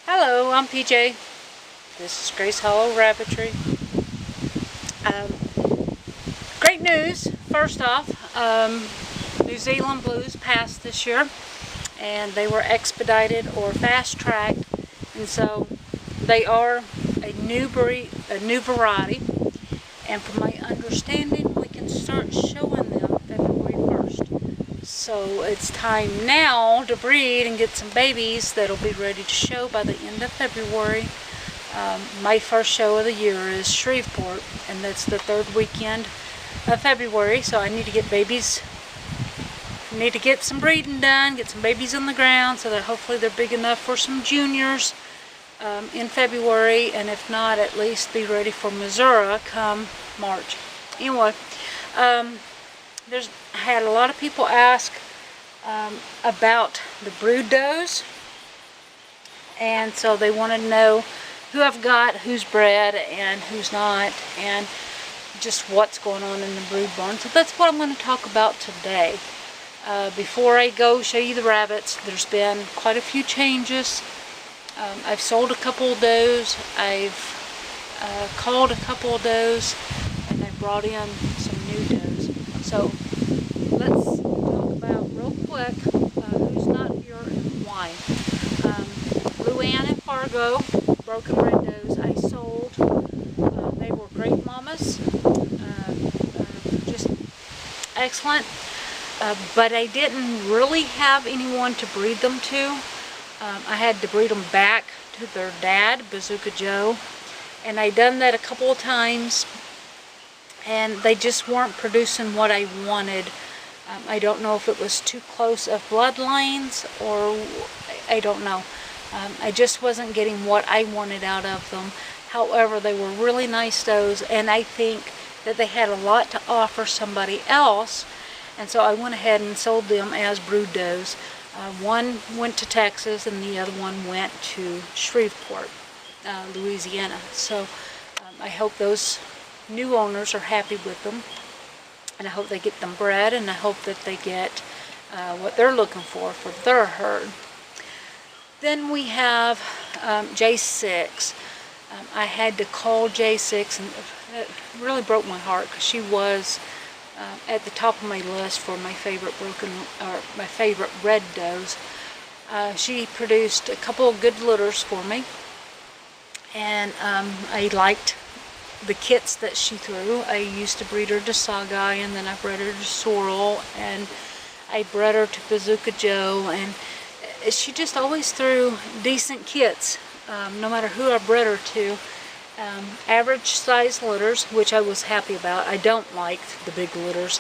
Hello, I'm PJ. This is Grace Hollow Rabbitry. Great news. First off, New Zealand Blues passed this year, and they were expedited or fast-tracked, and so they are a new breed, a new variety. And from my understanding, we can start showing them February 1st. So it's time now to breed and get some babies that'll be ready to show by the end of February. My first show of the year is Shreveport, and that's the third weekend of February, so I need to get babies, need to get some breeding done, get some babies on the ground so that hopefully they're big enough for some juniors in February, and if not, at least be ready for Missouri come March. Anyway, I had a lot of people ask about the brood does, and so they wanted to know who I've got, who's bred, and who's not, and just what's going on in the brood barn. So that's what I'm going to talk about today. Before I go show you the rabbits, there's been quite a few changes. I've sold a couple of does, I've called a couple of does, and I've brought in some new does. So let's talk about real quick who's not here and why. Blue Ann and Fargo, broken red does, I sold. They were great mamas, just excellent, but I didn't really have anyone to breed them to. I had to breed them back to their dad, Bazooka Joe, and I done that a couple of times, and they just weren't producing what I wanted. I don't know if it was too close of bloodlines, or I don't know. I just wasn't getting what I wanted out of them. However, they were really nice does, and I think that they had a lot to offer somebody else, and so I went ahead and sold them as brood does. One went to Texas, and the other one went to Shreveport, Louisiana. So I hope those new owners are happy with them, and I hope they get them bred, and I hope that they get what they're looking for their herd. Then we have J6. I had to call J6, and it really broke my heart because she was at the top of my list for my favorite my favorite red does. She produced a couple of good litters for me, and I liked the kits that she threw. I used to breed her to Sagai, and then I bred her to Sorrel, and I bred her to Bazooka Joe, and she just always threw decent kits, no matter who I bred her to. Average size litters, which I was happy about. I don't like the big litters.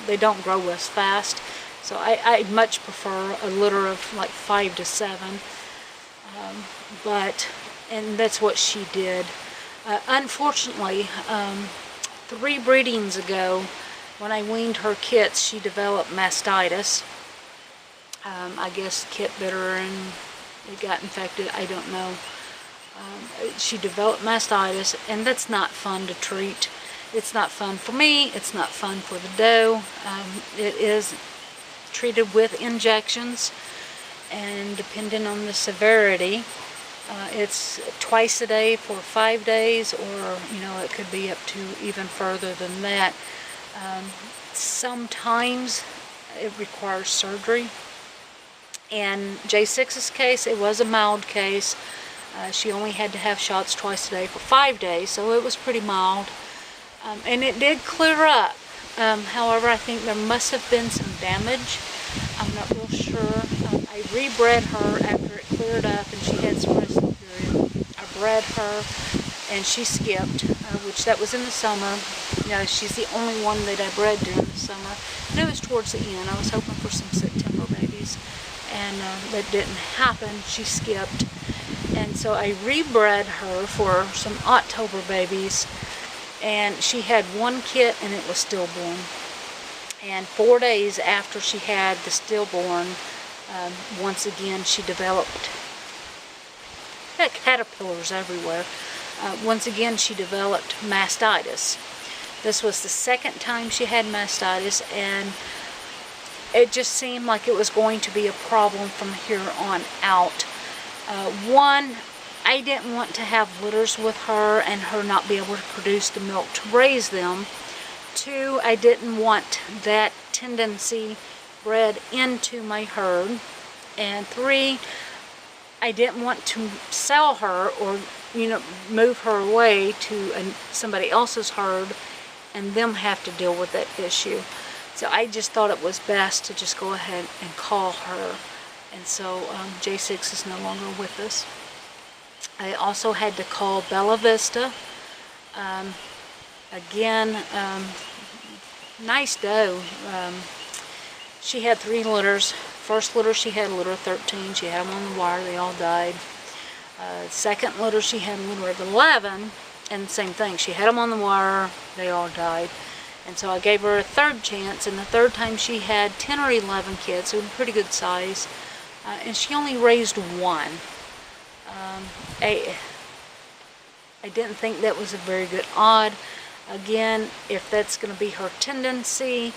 They don't grow as fast. So I much prefer a litter of like 5 to 7. And that's what she did. Unfortunately, 3 breedings ago, when I weaned her kits, she developed mastitis. I guess kit bit her and it got infected. I don't know. She developed mastitis, and that's not fun to treat. It's not fun for me. It's not fun for the doe. It is treated with injections, and depending on the severity, it's twice a day for 5 days, or it could be up to even further than that. Sometimes it requires surgery. In J6's case, it was a mild case. She only had to have shots twice a day for 5 days, so it was pretty mild. And it did clear up. However, I think there must have been some damage. I'm not real sure. I rebred her after it cleared up, and she had some resting period. I bred her, and she skipped, which that was in the summer. She's the only one that I bred during the summer. And it was towards the end. I was hoping for some September babies, and that didn't happen. She skipped. And so I rebred her for some October babies, and she had 1 kit, and it was stillborn. And 4 days after she had the stillborn, once again she developed, had caterpillars everywhere. Once again she developed mastitis. This was the 2nd time she had mastitis, and it just seemed like it was going to be a problem from here on out. One, I didn't want to have litters with her and her not be able to produce the milk to raise them. Two, I didn't want that tendency bred into my herd. And three, I didn't want to sell her or, move her away to somebody else's herd and them have to deal with that issue. So I just thought it was best to just go ahead and call her. And so J6 is no longer with us. I also had to call Bella Vista. Again, nice doe. She had 3 litters. First litter she had a litter of 13. She had them on the wire. They all died. Second litter she had a litter of 11. And same thing. She had them on the wire. They all died. And so I gave her a third chance. And the third time she had 10 or 11 kids. So pretty good size. And she only raised 1. I didn't think that was a very good odd. Again, if that's going to be her tendency,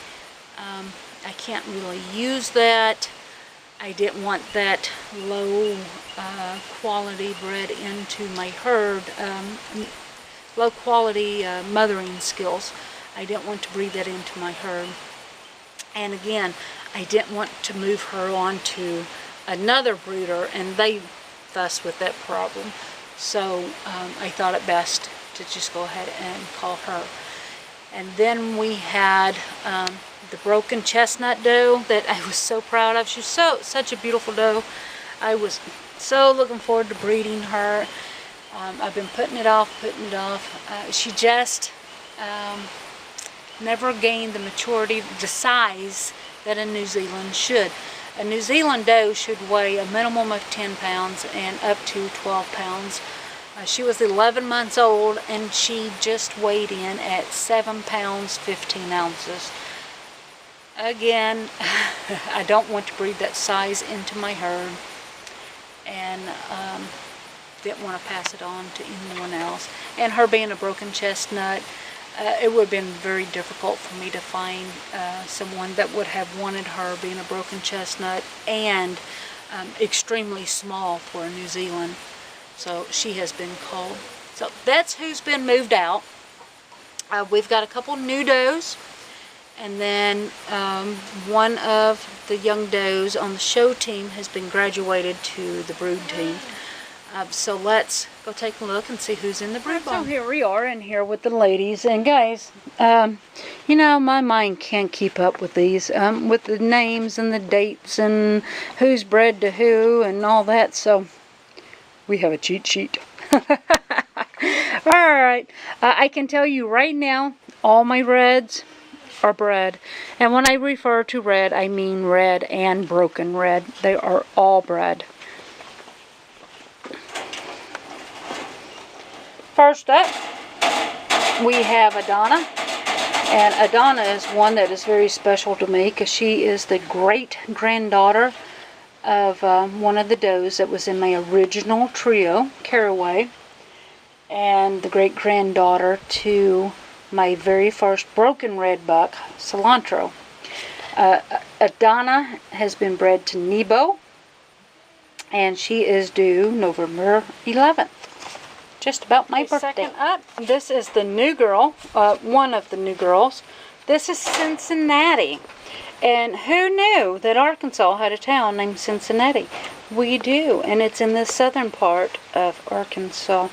I can't really use that. I didn't want that low quality bred into my herd, low quality mothering skills. I didn't want to breed that into my herd. And again, I didn't want to move her on to another breeder and they fuss with that problem. So I thought it best to just go ahead and call her. And then we had the broken chestnut doe that I was so proud of. She was such a beautiful doe. I was so looking forward to breeding her. I've been putting it off. She just never gained the maturity, the size that a New Zealand should. A New Zealand doe should weigh a minimum of 10 pounds and up to 12 pounds. She was 11 months old and she just weighed in at 7 pounds 15 ounces. Again, I don't want to breed that size into my herd and didn't want to pass it on to anyone else. And her being a broken chestnut, it would have been very difficult for me to find someone that would have wanted her being a broken chestnut and extremely small for a New Zealand. So she has been called. So that's who's been moved out. We've got a couple new does. And then one of the young does on the show team has been graduated to the brood team. So let's go take a look and see who's in the brood barn. So here we are in here with the ladies. And guys, my mind can't keep up with these, with the names and the dates and who's bred to who and all that. So we have a cheat sheet. Alright, I can tell you right now, all my reds are bred. And when I refer to red, I mean red and broken red. They are all bred. First up, we have Adana. And Adana is one that is very special to me because she is the great-granddaughter of one of the does that was in my original trio, Caraway. And the great-granddaughter to my very first broken red buck, Cilantro. Adana has been bred to Nebo. And she is due November 11th. Just about my birthday. Second up, this is the new girl, one of the new girls. This is Cincinnati. And who knew that Arkansas had a town named Cincinnati? We do, and it's in the southern part of Arkansas.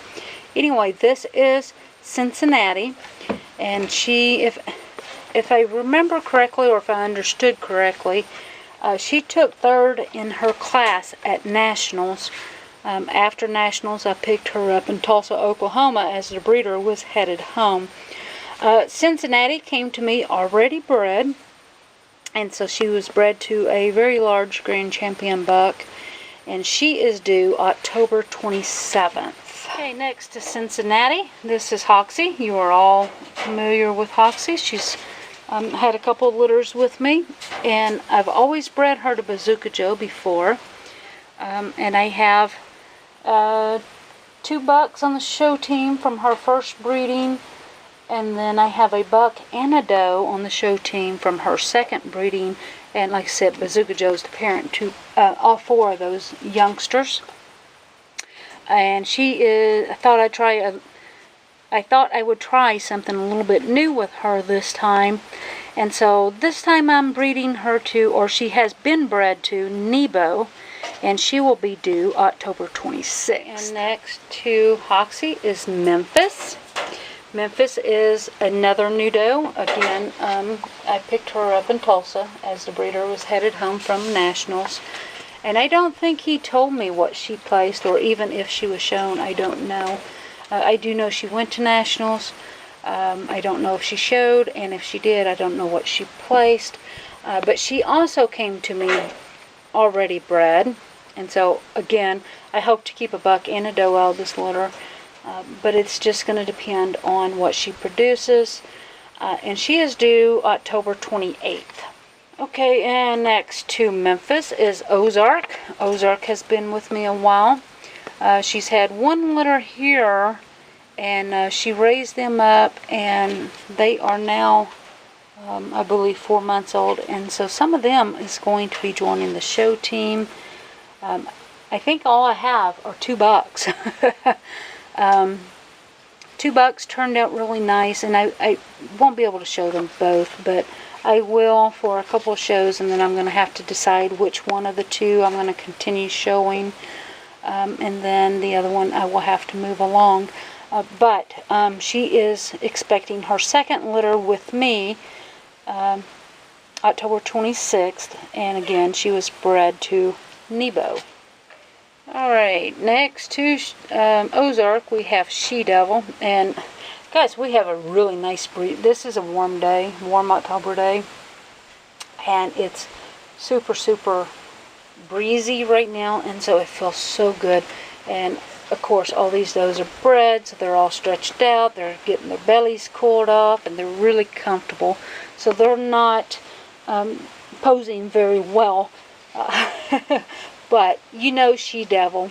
Anyway, this is Cincinnati, and she, if I remember correctly or if I understood correctly, she took third in her class at Nationals. After Nationals, I picked her up in Tulsa, Oklahoma as the breeder was headed home. Cincinnati came to me already bred, and so she was bred to a very large Grand Champion buck, and she is due October 27th. Okay, next to Cincinnati, this is Hoxie. You are all familiar with Hoxie. She's had a couple of litters with me, and I've always bred her to Bazooka Joe before, and I have 2 bucks on the show team from her first breeding, and then I have a buck and a doe on the show team from her second breeding. And like I said, Bazooka Joe's the parent to all 4 of those youngsters. and she is, I thought I would try something a little bit new with her this time. And so this time I'm breeding her to, or she has been bred to, Nebo. And she will be due October 26th. And next to Hoxie is Memphis. Memphis is another new doe. Again, I picked her up in Tulsa as the breeder was headed home from Nationals. And I don't think he told me what she placed, or even if she was shown. I don't know. I do know she went to Nationals. I don't know if she showed, and if she did, I don't know what she placed. But she also came to me already bred. And so, again, I hope to keep a buck and a doe out of this litter. But it's just going to depend on what she produces. And she is due October 28th. Okay, and next to Memphis is Ozark. Ozark has been with me a while. She's had one litter here, and she raised them up, and they are now, I believe, 4 months old. And so some of them is going to be joining the show team. I think all I have are 2 bucks. 2 bucks turned out really nice, and I won't be able to show them both, but I will for a couple of shows, and then I'm going to have to decide which one of the 2 I'm going to continue showing, and then the other one I will have to move along. But she is expecting her second litter with me October 26th, and again, she was bred to Nebo. Alright, next to Ozark, we have She-Devil. And guys, we have a really nice breed. This is a warm day, warm October day. And it's super, super breezy right now. And so it feels so good. And of course, all these does are bred, so they're all stretched out. They're getting their bellies cooled off, and they're really comfortable. So they're not posing very well. But you know She-Devil.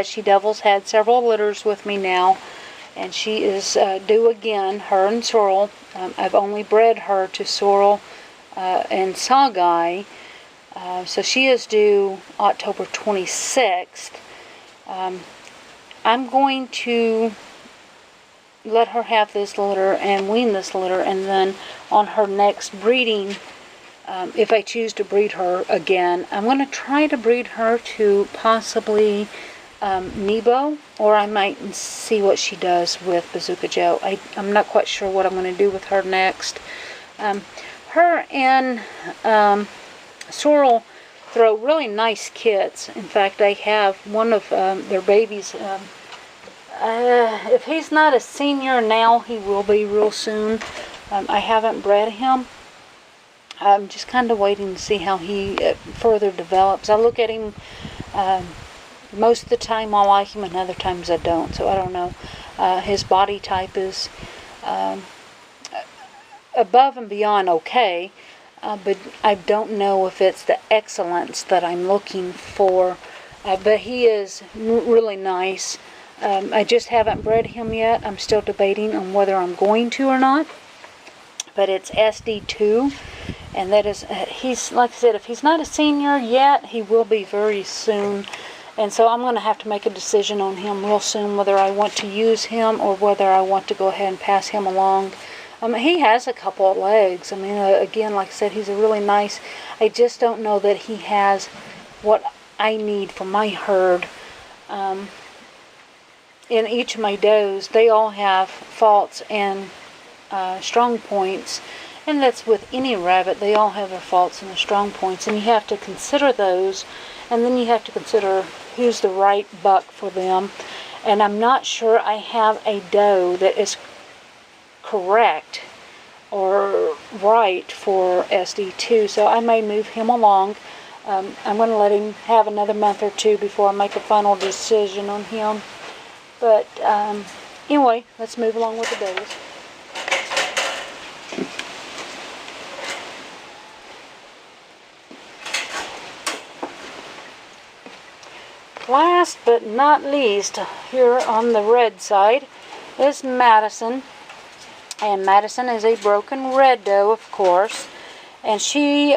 She-Devil's had several litters with me now, and she is due again, her and Sorrel. I've only bred her to Sorrel and Sawguy, so she is due October 26th. I'm going to let her have this litter and wean this litter, and then on her next breeding, if I choose to breed her again, I'm going to try to breed her to possibly Nebo, or I might see what she does with Bazooka Joe. I'm not quite sure what I'm going to do with her next. Her and Sorrel throw really nice kits. In fact, I have one of their babies. If he's not a senior now, he will be real soon. I haven't bred him. I'm just kind of waiting to see how he further develops. I look at him most of the time I like him, and other times I don't. So I don't know. His body type is above and beyond okay, but I don't know if it's the excellence that I'm looking for. But he is really nice. I just haven't bred him yet. I'm still debating on whether I'm going to or not. But it's SD2. And that is, he's, like I said, if he's not a senior yet, he will be very soon. And so I'm going to have to make a decision on him real soon, whether I want to use him or whether I want to go ahead and pass him along. He has a couple of legs. I mean, again, like I said, he's a really nice. I just don't know that he has what I need for my herd. In each of my does, they all have faults and strong points. And that's with any rabbit. They all have their faults and their strong points. And you have to consider those. And then you have to consider who's the right buck for them. And I'm not sure I have a doe that is correct or right for SD2. So I may move him along. I'm going to let him have another month or two before I make a final decision on him. But anyway, let's move along with the does. Last but not least, here on the red side is Madison. And Madison is a broken red doe, of course. And she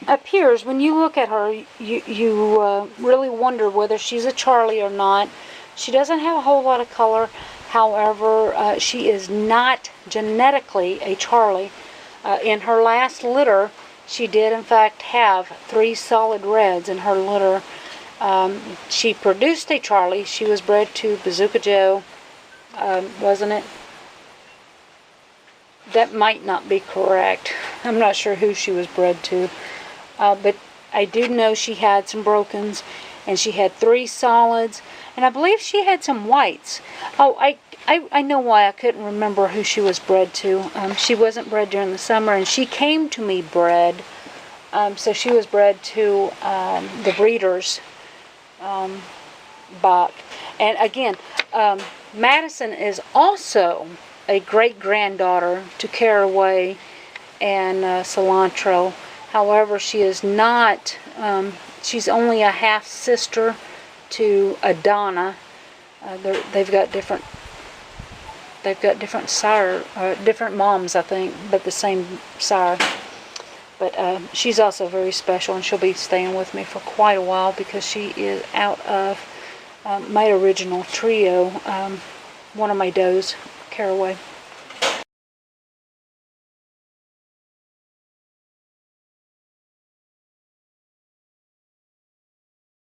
appears, when you look at her, you really wonder whether she's a Charlie or not. She doesn't have a whole lot of color. However, she is not genetically a Charlie. In her last litter, she did in fact have 3 solid reds in her litter. She produced a Charlie. She was bred to Bazooka Joe, wasn't it? That might not be correct. I'm not sure who she was bred to. But I do know she had some brokens, and she had 3 solids, and I believe she had some whites. Oh, I know why I couldn't remember who she was bred to. She wasn't bred during the summer, and she came to me bred. So she was bred to the breeders, Bach. And again, Madison is also a great-granddaughter to Caraway and Cilantro. However, she is not, she's only a half-sister to Adana. They've got different sire, different moms, I think, but the same sire. But she's also very special, and she'll be staying with me for quite a while because she is out of my original trio, one of my does, Caraway.